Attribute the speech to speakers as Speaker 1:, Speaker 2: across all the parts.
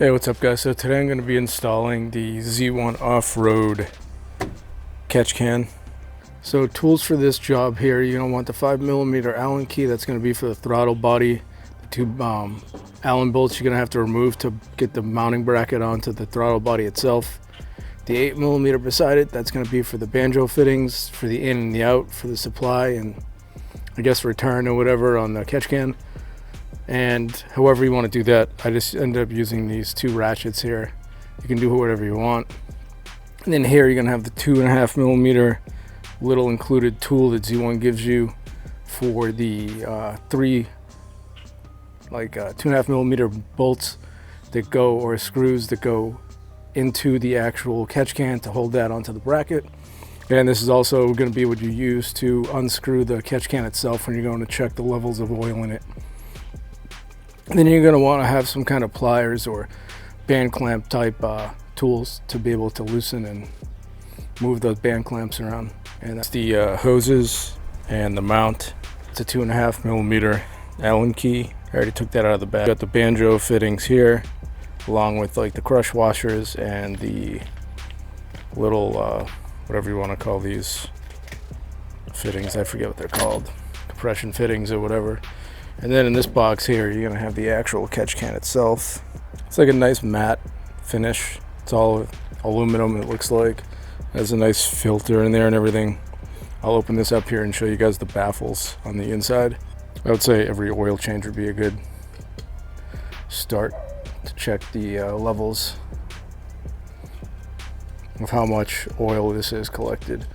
Speaker 1: Hey, what's up guys? So today I'm going to be installing the Z1 Offroad Catch Can. So tools for this job here, you're going to want the 5mm Allen key. That's going to be for the throttle body. The two Allen bolts you're going to have to remove to get the mounting bracket onto the throttle body itself. The 8mm beside it, that's going to be for the banjo fittings, for the in and the out, for the supply and I guess return or whatever on the catch can. And however you want to do that, I just ended up using these two ratchets here. You can do whatever you want. And then here you're going to have the 2.5mm little included tool that Z1 gives you for the 2.5mm bolts that go, or screws that go into the actual catch can to hold that onto the bracket. And this is also going to be what you use to unscrew the catch can itself when you're going to check the levels of oil in it. And then you're going to want to have some kind of pliers or band clamp type tools to be able to loosen and move those band clamps around. And that's the hoses and the mount. It's a 2.5mm Allen key. I already took that out of the bag. Got the banjo fittings here, along with like the crush washers and the little whatever you want to call these fittings. I forget what they're called, compression fittings or whatever. And then in this box here, you're going to have the actual catch can itself. It's like a nice matte finish. It's all aluminum, it looks like. It has a nice filter in there and everything. I'll open this up here and show you guys the baffles on the inside. I would say every oil change would be a good start to check the levels of how much oil this is collected.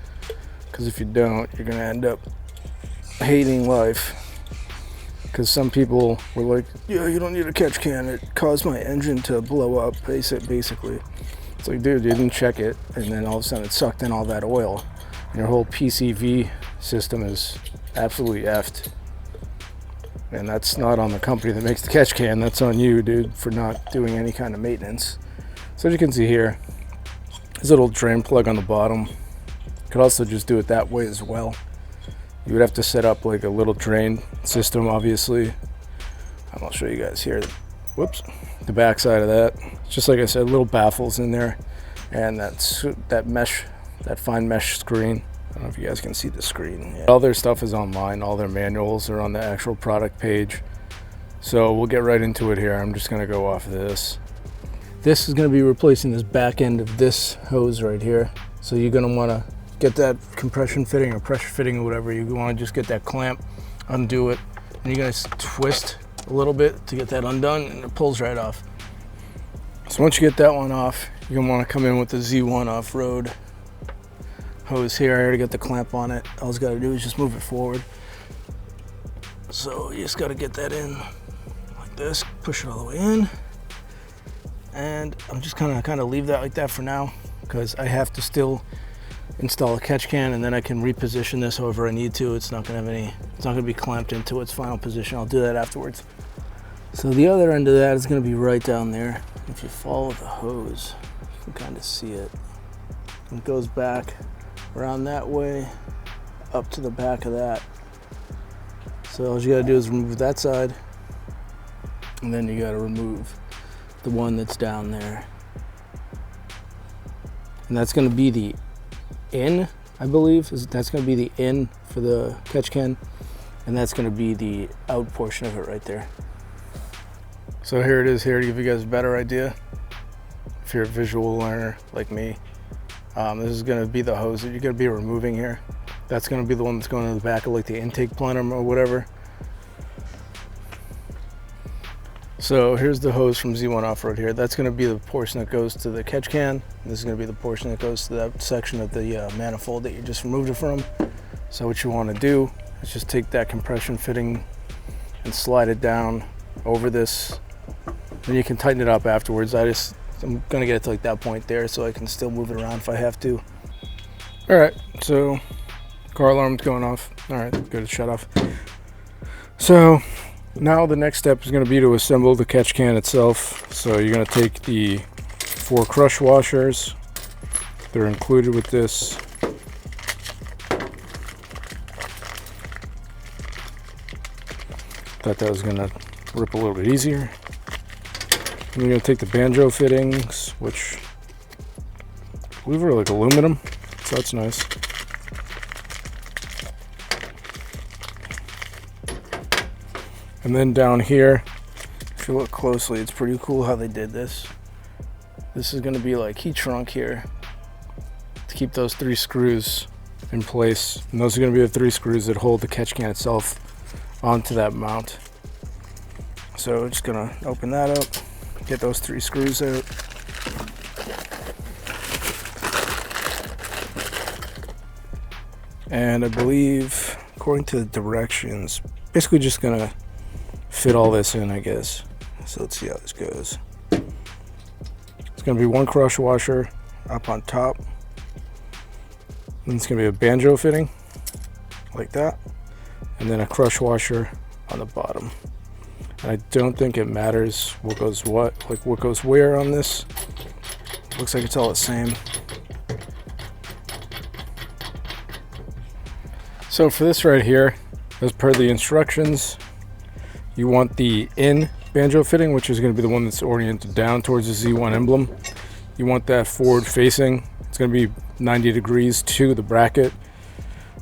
Speaker 1: Because if you don't, you're going to end up hating life. Because some people were like, yeah, you don't need a catch can, it caused my engine to blow up, basically. It's like, dude, you didn't check it, and then all of a sudden it sucked in all that oil, and your whole PCV system is absolutely effed. And that's not on the company that makes the catch can, that's on you, dude, for not doing any kind of maintenance. So as you can see here, there's a little drain plug on the bottom. You could also just do it that way as well. You would have to set up like a little drain system, obviously. I'll show you guys here. Whoops, the back side of that. It's just like I said, little baffles in there, and that mesh, that fine mesh screen. I don't know if you guys can see the screen. Yeah. All their stuff is online. All their manuals are on the actual product page. So we'll get right into it here. I'm just going to go off of this. This is going to be replacing this back end of this hose right here. So you're going to want to get that compression fitting or pressure fitting or whatever. You want to just get that clamp, undo it, and you're going to twist a little bit to get that undone, and it pulls right off. So once you get that one off, you're going to want to come in with the Z1 Offroad hose here. I already got the clamp on it. All it's got to do is just move it forward. So you just got to get that in like this, push it all the way in, and I'm just kind of leave that like that for now, because I have to still install a catch can, and then I can reposition this however I need to. It's not going to be clamped into its final position. I'll do that afterwards. So the other end of that is going to be right down there. If you follow the hose, you can kind of see it. It goes back around that way up to the back of that. So all you got to do is remove that side, and then you got to remove the one that's down there. And that's going to be the in, I believe. That's going to be the in for the catch can, and that's going to be the out portion of it right there. So here it is here to give you guys a better idea if you're a visual learner like me. This is going to be the hose that you're going to be removing here. That's going to be the one that's going to the back of like the intake plenum or whatever. So here's the hose from Z1 Offroad here. That's going to be the portion that goes to the catch can. This is going to be the portion that goes to that section of the manifold that you just removed it from. So what you want to do is just take that compression fitting and slide it down over this. Then you can tighten it up afterwards. I'm going to get it to like that point there so I can still move it around if I have to. All right, so car alarm's going off. All right, good, it's shut off. So now the next step is going to be to assemble the catch can itself. So you're going to take the 4 crush washers. They're included with this. Thought that was going to rip a little bit easier. And you're gonna take the banjo fittings, which I believe are like aluminum, so that's nice. And then down here, if you look closely, it's pretty cool how they did this. This is gonna be like heat shrunk here to keep those 3 screws in place. And those are gonna be the 3 screws that hold the catch can itself onto that mount. So we're just gonna open that up, get those 3 screws out. And I believe, according to the directions, basically just gonna fit all this in, I guess. So let's see how this goes. It's gonna be 1 crush washer up on top. Then it's gonna be a banjo fitting, like that. And then a crush washer on the bottom. And I don't think it matters what goes what, like what goes where on this. Looks like it's all the same. So for this right here, as per the instructions, you want the in banjo fitting, which is going to be the one that's oriented down towards the Z1 emblem. You want that forward facing. It's going to be 90 degrees to the bracket.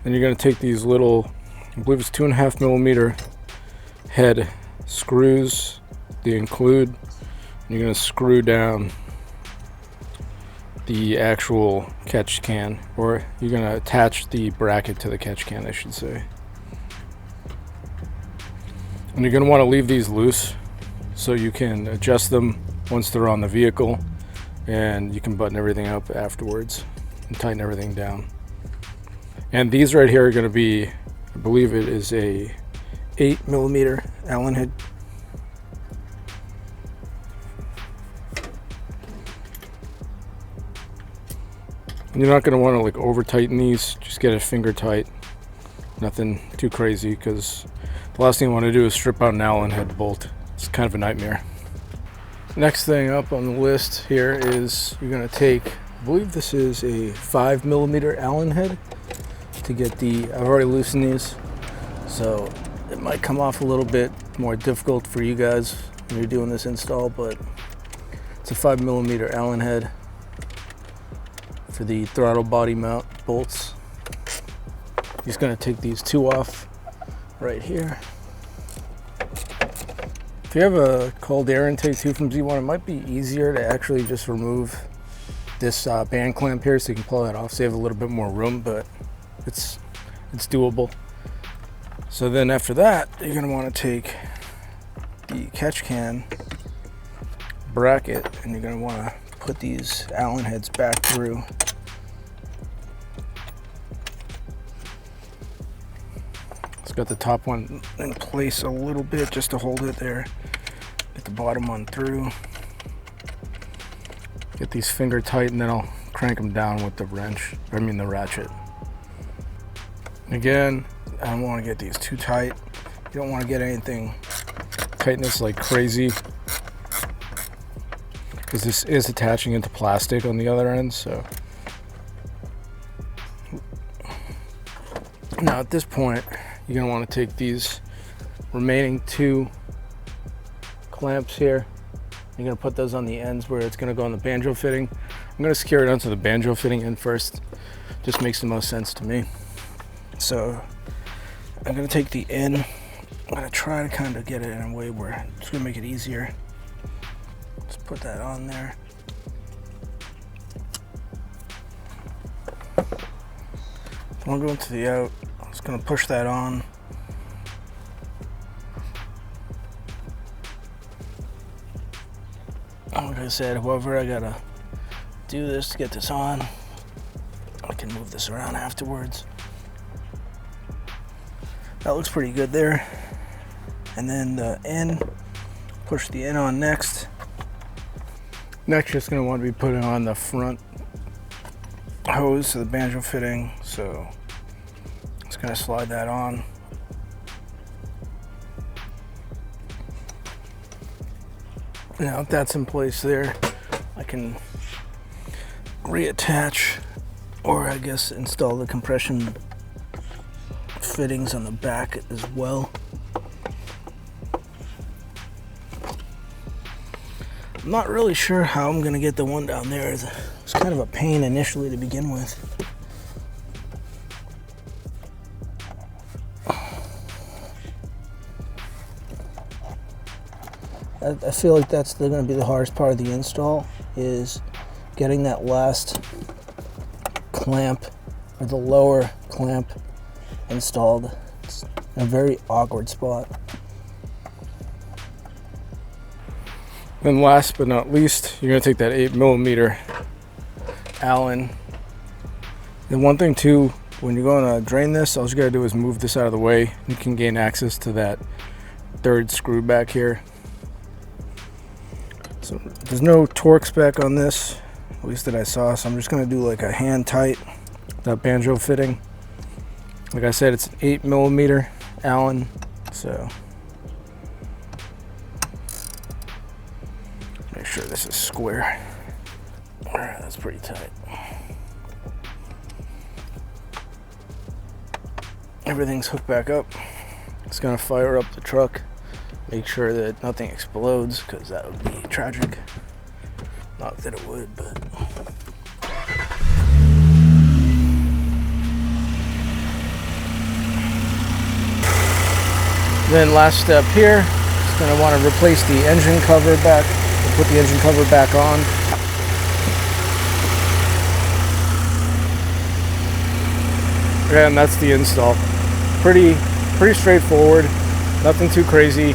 Speaker 1: Then you're going to take these little, I believe it's 2.5 millimeter head screws they include, and you're going to screw down the actual catch can, or you're going to attach the bracket to the catch can, I should say. And you're going to want to leave these loose so you can adjust them once they're on the vehicle, and you can button everything up afterwards and tighten everything down. And these right here are going to be, I believe it is a 8 millimeter Allen head. And you're not going to want to like over tighten these, just get it finger tight, nothing too crazy, because the last thing you want to do is strip out an Allen head bolt. It's kind of a nightmare. Next thing up on the list here is you're going to take, I believe this is a 5 millimeter Allen head to get the, I've already loosened these, so it might come off a little bit more difficult for you guys when you're doing this install, but it's a 5 millimeter Allen head for the throttle body mount bolts. Just going to take these 2 off right here. If you have a cold air intake too from Z1, it might be easier to actually just remove this band clamp here so you can pull that off, save a little bit more room, but it's doable. So then after that, you're going to want to take the catch can bracket and you're going to want to put these Allen heads back through. It's got the top one in place a little bit just to hold it there. Get the bottom one through. Get these finger tight, and then I'll crank them down with the wrench, the ratchet. Again, I don't want to get these too tight. You don't want to get anything tightness like crazy, because this is attaching into plastic on the other end. So now at this point, you're going to want to take these remaining 2 clamps here. You're going to put those on the ends where it's going to go on the banjo fitting. I'm going to secure it onto the banjo fitting end first. Just makes the most sense to me. So I'm going to take the end. I'm going to try to kind of get it in a way where it's going to make it easier. Just put that on there. I'm going to the out. I'm just going to push that on. Like I said, however I gotta do this to get this on, I can move this around afterwards. That looks pretty good there. And then the end, push the end on next. Next, just gonna want to be putting on the front hose to the banjo fitting, so just gonna slide that on. Now if that's in place there, I can reattach, or I guess install the compression fittings on the back as well. I'm not really sure how I'm gonna get the one down there. It's kind of a pain initially to begin with. I feel like that's going to be the hardest part of the install, is getting that last clamp, or the lower clamp, installed. It's a very awkward spot. Then last but not least, you're going to take that 8mm Allen. And one thing too, when you're going to drain this, all you got to do is move this out of the way. You can gain access to that third screw back here. So there's no torque spec on this, at least that I saw, so I'm just going to do like a hand tight, that banjo fitting. Like I said, it's an 8mm Allen, so make sure this is square. Alright, that's pretty tight. Everything's hooked back up. It's going to fire up the truck. Make sure that nothing explodes, because that would be tragic. Not that it would, but... Then last step here, just going to want to replace the engine cover back, put the engine cover back on. And that's the install. Pretty straightforward, nothing too crazy.